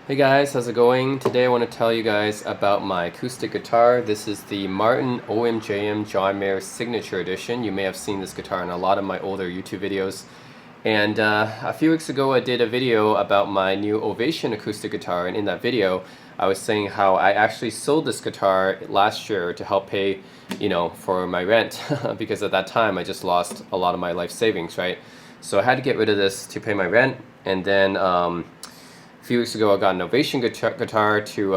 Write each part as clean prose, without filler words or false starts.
Hey guys, how's it going? Today I want to tell you guys about my acoustic guitar. This is the Martin OMJM John Mayer Signature Edition. You may have seen this guitar in a lot of my older YouTube videos. And a few weeks ago I did a video about my new Ovation acoustic guitar, and in that video I was saying how I actually sold this guitar last year to help pay, for my rent because at that time I just lost a lot of my life savings, right? So I had to get rid of this to pay my rent, and then a few weeks ago I got an Ovation guitar to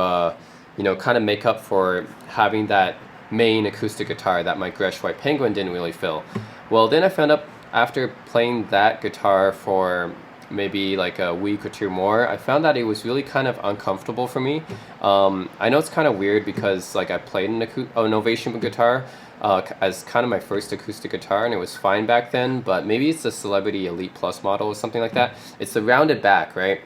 kind of make up for having that main acoustic guitar that my Gresh White Penguin didn't really fill. Well, then I found out after playing that guitar for maybe like a week or two more, I found that it was really kind of uncomfortable for me. I know it's kind of weird because like I played an Ovation guitar as kind of my first acoustic guitar, and it was fine back then, but maybe it's the Celebrity Elite Plus model or something like that. It's the rounded back, right?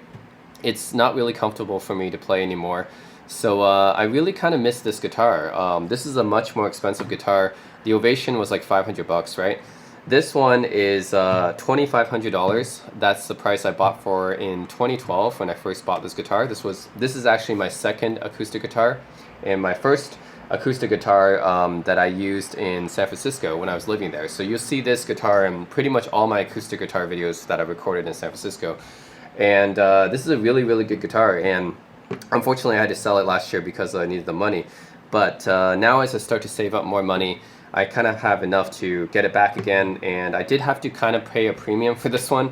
It's not really comfortable for me to play anymore. So I really kind of miss this guitar. This is a much more expensive guitar. The Ovation was like 500 bucks, right? This one is $2,500. That's the price I bought for in 2012 when I first bought this guitar. This is actually my second acoustic guitar, and my first acoustic guitar that I used in San Francisco when I was living there. So you'll see this guitar in pretty much all my acoustic guitar videos that I recorded in San Francisco. And this is a really, really good guitar, and unfortunately I had to sell it last year because I needed the money. But now as I start to save up more money, I kind of have enough to get it back again, and I did have to kind of pay a premium for this one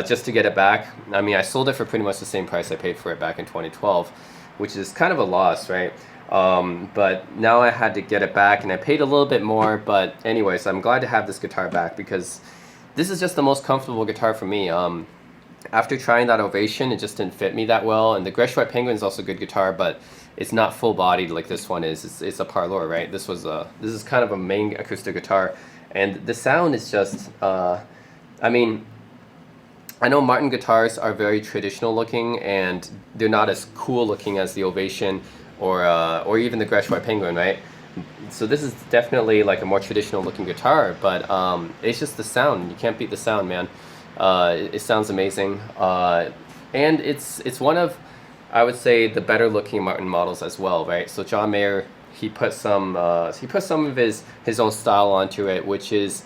just to get it back. I mean, I sold it for pretty much the same price I paid for it back in 2012, which is kind of a loss, right? But now I had to get it back, and I paid a little bit more, but anyways, I'm glad to have this guitar back because this is just the most comfortable guitar for me. After trying that Ovation, it just didn't fit me that well, and the Gresh White Penguin is also a good guitar, but it's not full-bodied like this one is. It's a parlor, right? This is kind of a main acoustic guitar, and the sound is just, I mean, I know Martin guitars are very traditional looking, and they're not as cool looking as the Ovation or even the Gresh White Penguin, right? So this is definitely like a more traditional looking guitar, but it's just the sound. You can't beat the sound, man. It sounds amazing, and it's one of, I would say, the better looking Martin models as well, right? So John Mayer, he put some of his own style onto it, which is,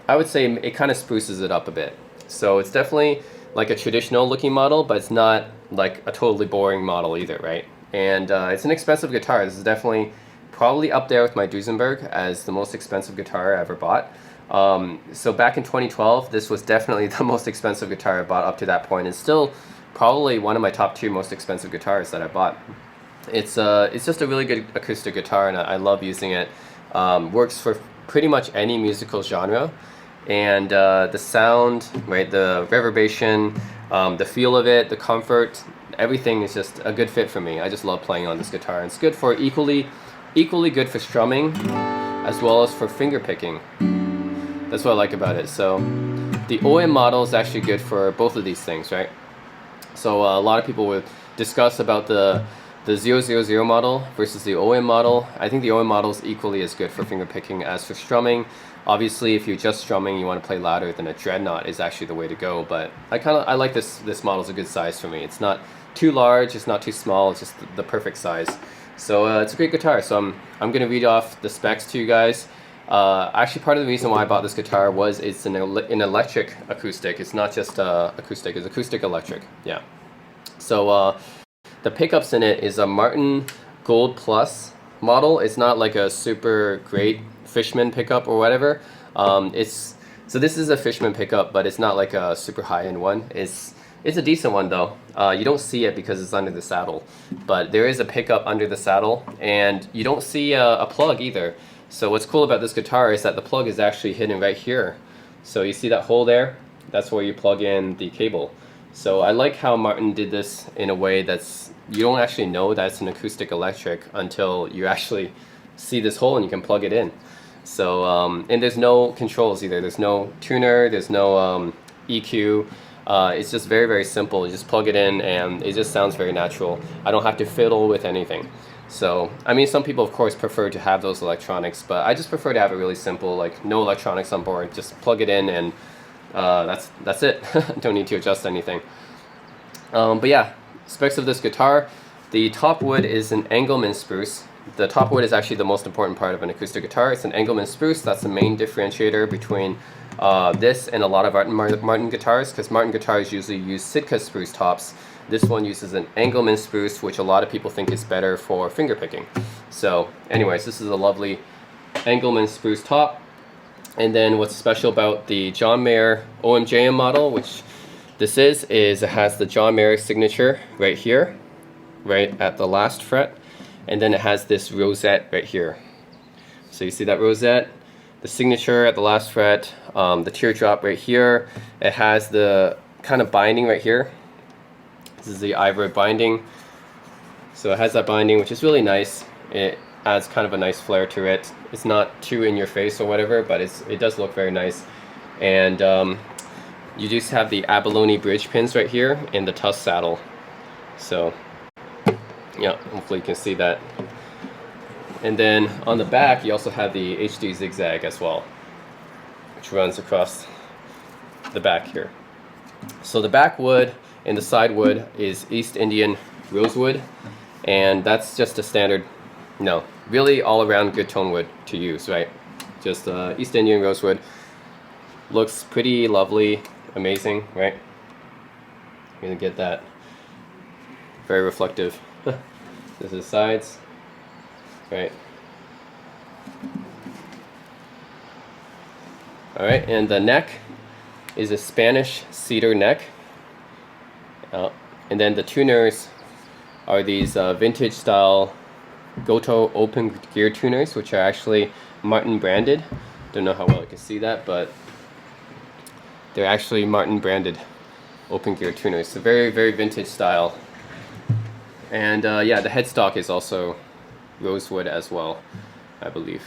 I would say, it kind of spruces it up a bit. So it's definitely like a traditional looking model, but it's not like a totally boring model either, right? And it's an expensive guitar. This is definitely probably up there with my Duesenberg as the most expensive guitar I ever bought. So back in 2012, this was definitely the most expensive guitar I bought up to that point, and still probably one of my top 2 most expensive guitars that I bought. It's just a really good acoustic guitar, and I love using it. Works for pretty much any musical genre, and the sound, right, the reverberation, the feel of it, the comfort, everything is just a good fit for me. I just love playing on this guitar. It's good for equally good for strumming as well as for finger picking. That's what I like about it. So the OM model is actually good for both of these things, right? So a lot of people would discuss about the 000 model versus the OM model. I think the OM model is equally as good for finger picking as for strumming. Obviously, if you're just strumming, you want to play louder, then a Dreadnought is actually the way to go. But I like this model. Is a good size for me. It's not too large, it's not too small. It's just the perfect size. So it's a great guitar. So I'm gonna read off the specs to you guys. Actually, part of the reason why I bought this guitar was it's an electric acoustic. It's not just acoustic, it's acoustic electric. Yeah. So the pickups in it is a Martin Gold Plus model. It's not like a super great Fishman pickup or whatever. So this is a Fishman pickup, but it's not like a super high-end one. It's a decent one though. You don't see it because it's under the saddle, but there is a pickup under the saddle, and you don't see a plug either. So what's cool about this guitar is that the plug is actually hidden right here. So you see that hole there? That's where you plug in the cable. So I like how Martin did this in a way that's, you don't actually know that it's an acoustic electric until you actually see this hole and you can plug it in. So, and there's no controls either. There's no tuner, there's no EQ. It's just very, very simple. You just plug it in and it just sounds very natural. I don't have to fiddle with anything. So, I mean, some people, of course, prefer to have those electronics, but I just prefer to have it really simple, like no electronics on board. Just plug it in and that's it. Don't need to adjust anything. But yeah, Specs of this guitar: the top wood is an Engelmann spruce. The top wood is actually the most important part of an acoustic guitar. It's an Engelmann spruce. That's the main differentiator between this and a lot of Martin guitars, because Martin guitars usually use Sitka spruce tops. This one uses an Engelmann spruce, which a lot of people think is better for fingerpicking. So anyways, this is a lovely Engelmann spruce top. And then what's special about the John Mayer OMJM model, which this is it has the John Mayer signature right here, right at the last fret. And then it has this rosette right here. So you see that rosette, the signature at the last fret, the teardrop right here. It has the kind of binding right here. This is the ivory binding. So it has that binding, which is really nice. It adds kind of a nice flair to it. It's not too in your face or whatever, but it does look very nice. And you just have the abalone bridge pins right here and the tusk saddle. So yeah, hopefully you can see that. And then on the back you also have the HD zigzag as well, which runs across the back here. So the back wood and the side wood is East Indian rosewood, and that's just a standard, no, really all around good tone wood to use, right? Just East Indian rosewood. Looks pretty lovely, amazing, right? You're gonna get that very reflective. This is the sides, right? Alright, and the neck is a Spanish cedar neck. And then the tuners are these vintage style Goto open gear tuners, which are actually Martin branded. Don't know how well you can see that, but they're actually Martin branded open gear tuners. So very, very vintage style. And yeah, the headstock is also rosewood as well, I believe.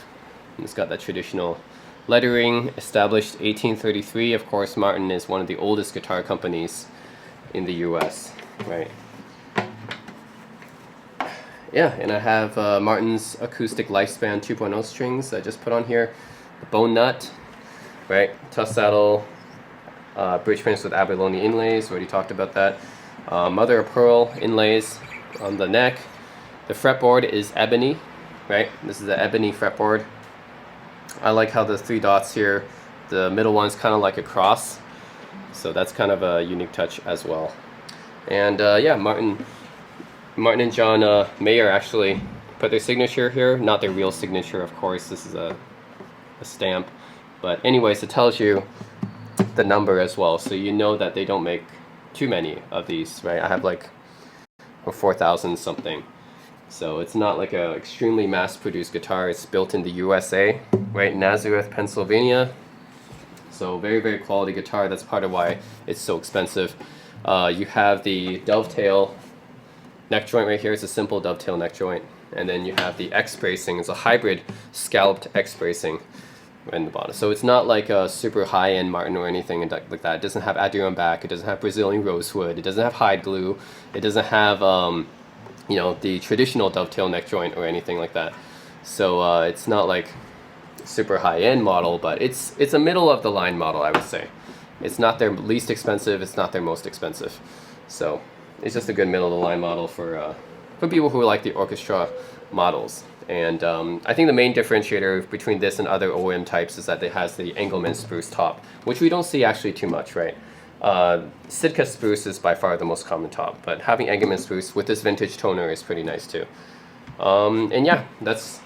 And it's got that traditional lettering, established 1833. Of course, Martin is one of the oldest guitar companies in the US, right? Yeah, and I have Martin's acoustic lifespan 2.0 strings I just put on here. The bone nut, right? Tusk saddle, bridge pins with abalone inlays, already talked about that. Mother of pearl inlays on the neck. The fretboard is ebony, right? This is the ebony fretboard. I like how the 3 dots here, the middle one's kind of like a cross, so that's kind of a unique touch as well. And yeah, Martin and John Mayer actually put their signature here, not their real signature, of course. This is a stamp, but anyways, it tells you the number as well, so you know that they don't make too many of these, right? I have like 4,000 something. So it's not like a extremely mass-produced guitar. It's built in the USA, right? Nazareth, Pennsylvania. So very, very quality guitar. That's part of why it's so expensive. You have the dovetail neck joint right here. It's a simple dovetail neck joint. And then you have the X bracing. It's a hybrid scalloped X bracing in the bottom. So it's not like a super high-end Martin or anything like that. It doesn't have Adirondack. It doesn't have Brazilian rosewood. It doesn't have hide glue. It doesn't have you know, the traditional dovetail neck joint or anything like that. So it's not like super high-end model, but it's a middle of the line model, I would say. It's not their least expensive. It's not their most expensive. So it's just a good middle of the line model for people who like the orchestra models. And I think the main differentiator between this and other OM types is that it has the Engelmann spruce top, which we don't see actually too much, right? Sitka spruce is by far the most common top, but having Engelmann spruce with this vintage toner is pretty nice too. And yeah, that's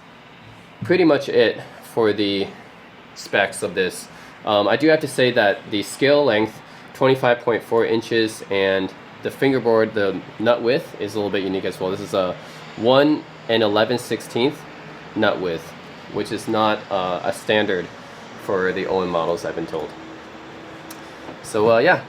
pretty much it for the specs of this. I do have to say that the scale length, 25.4 inches, and the fingerboard, the nut width, is a little bit unique as well. This is a 1 11/16 nut width, which is not a standard for the OM models, I've been told. So yeah,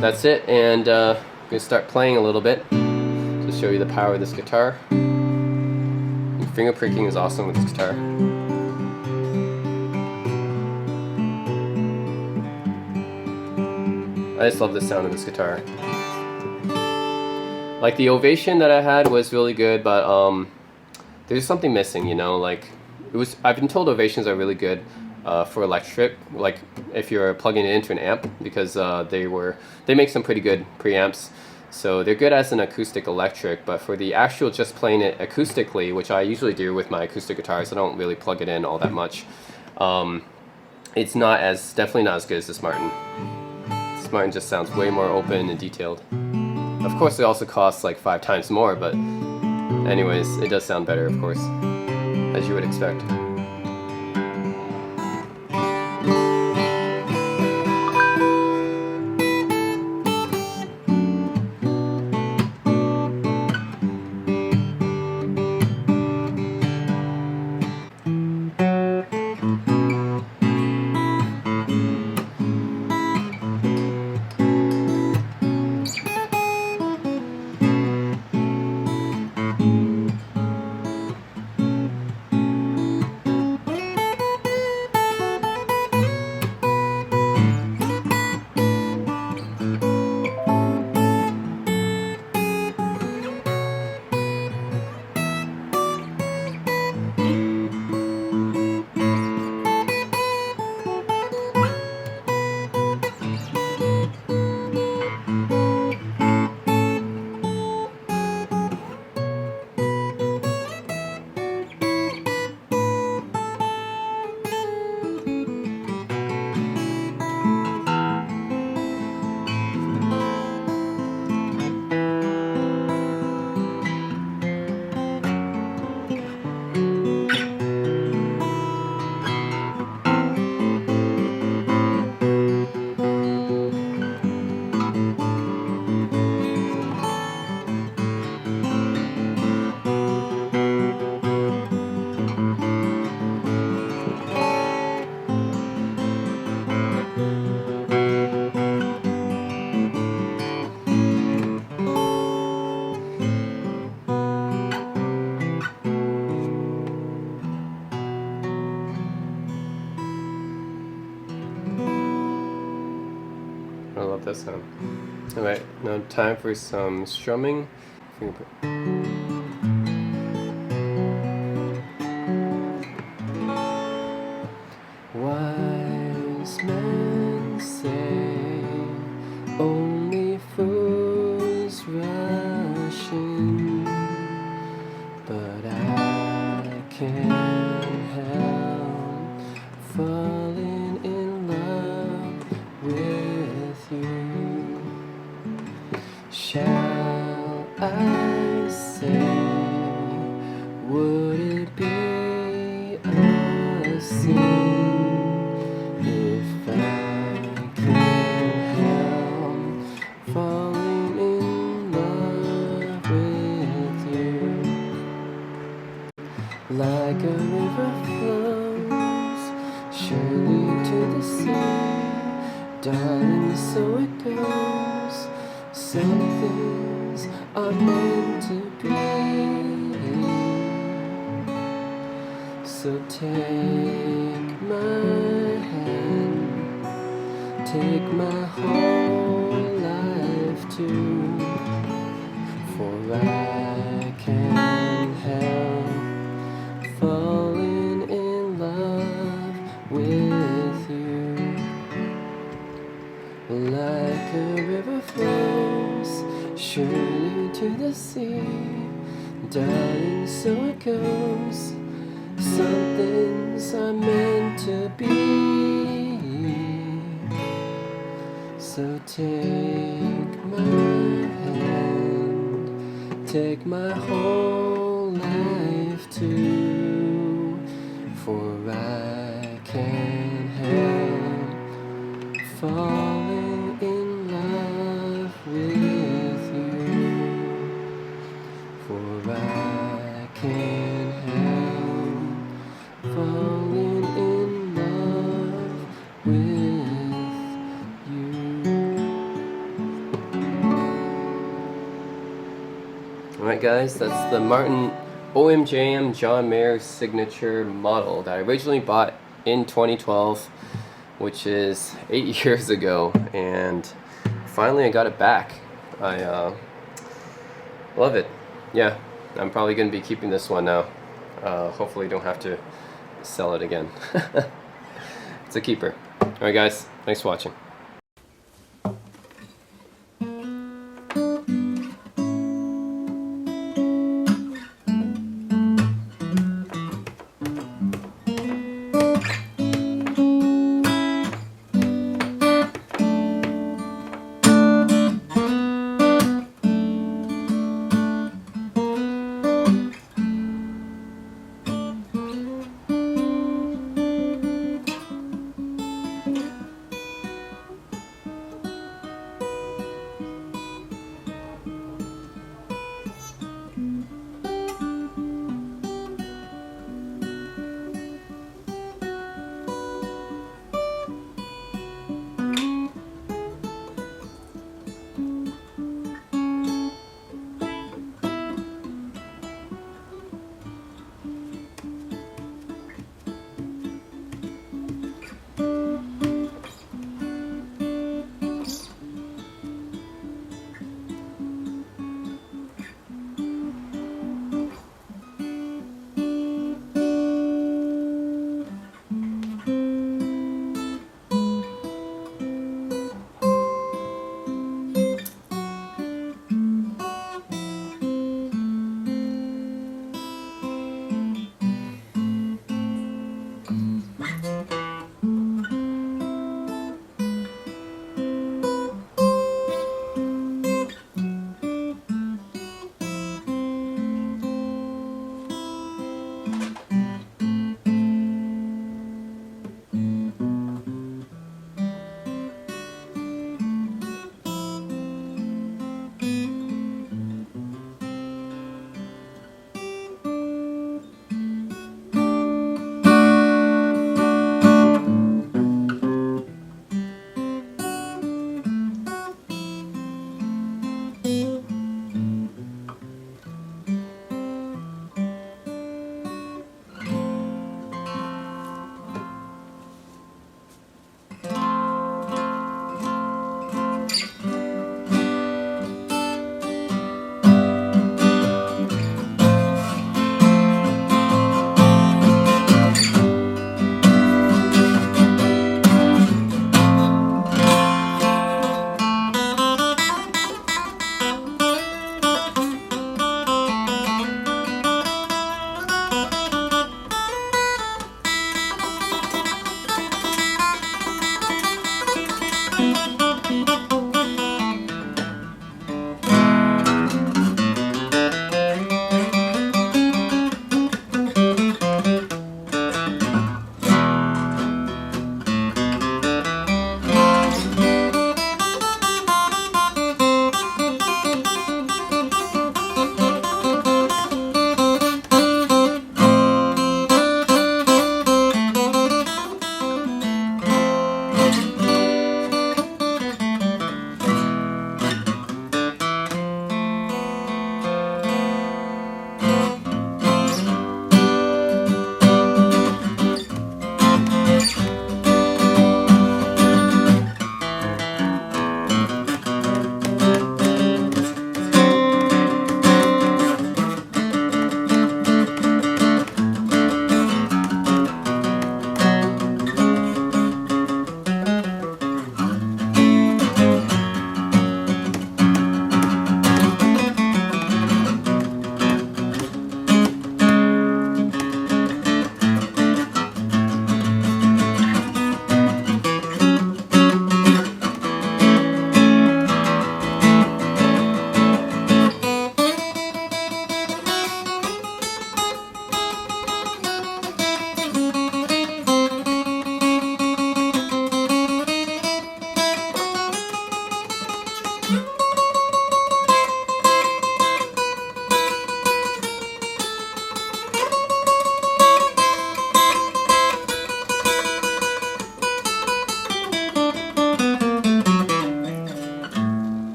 that's it, and I'm going to start playing a little bit to show you the power of this guitar. And finger picking is awesome with this guitar. I just love the sound of this guitar. Like the ovation that I had was really good, but there's something missing, you know. Like I've been told ovations are really good for electric, like if you're plugging it into an amp, because they make some pretty good preamps. So they're good as an acoustic electric, but for the actual just playing it acoustically, which I usually do with my acoustic guitars, I don't really plug it in all that much. It's definitely not as good as this Martin. This Martin just sounds way more open and detailed. Of course, it also costs like 5 times more, but anyways, it does sound better, of course, as you would expect. I love that sound. Alright, now time for some strumming. Wise men say only fools rush in, but I can't help falling in love with you. Shall I say, would it be a sin if I can't help falling in love with you? Like a river flows surely to the sea, darling, so it goes. Some things are meant to be. So take my hand, take my whole life too, for I can't help falling in love with you. Like a river flows surely to the sea, darling, so it goes. Some things are meant to be. So take my hand, take my whole life too, for I can't help falling in love with you, for I can't help falling in love with you. Alright guys, that's the Martin OMJM John Mayer signature model that I originally bought in 2012, which is 8 years ago, and finally I got it back. I love it. Yeah, I'm probably going to be keeping this one now. Hopefully don't have to sell it again. It's a keeper. Alright guys, thanks for watching.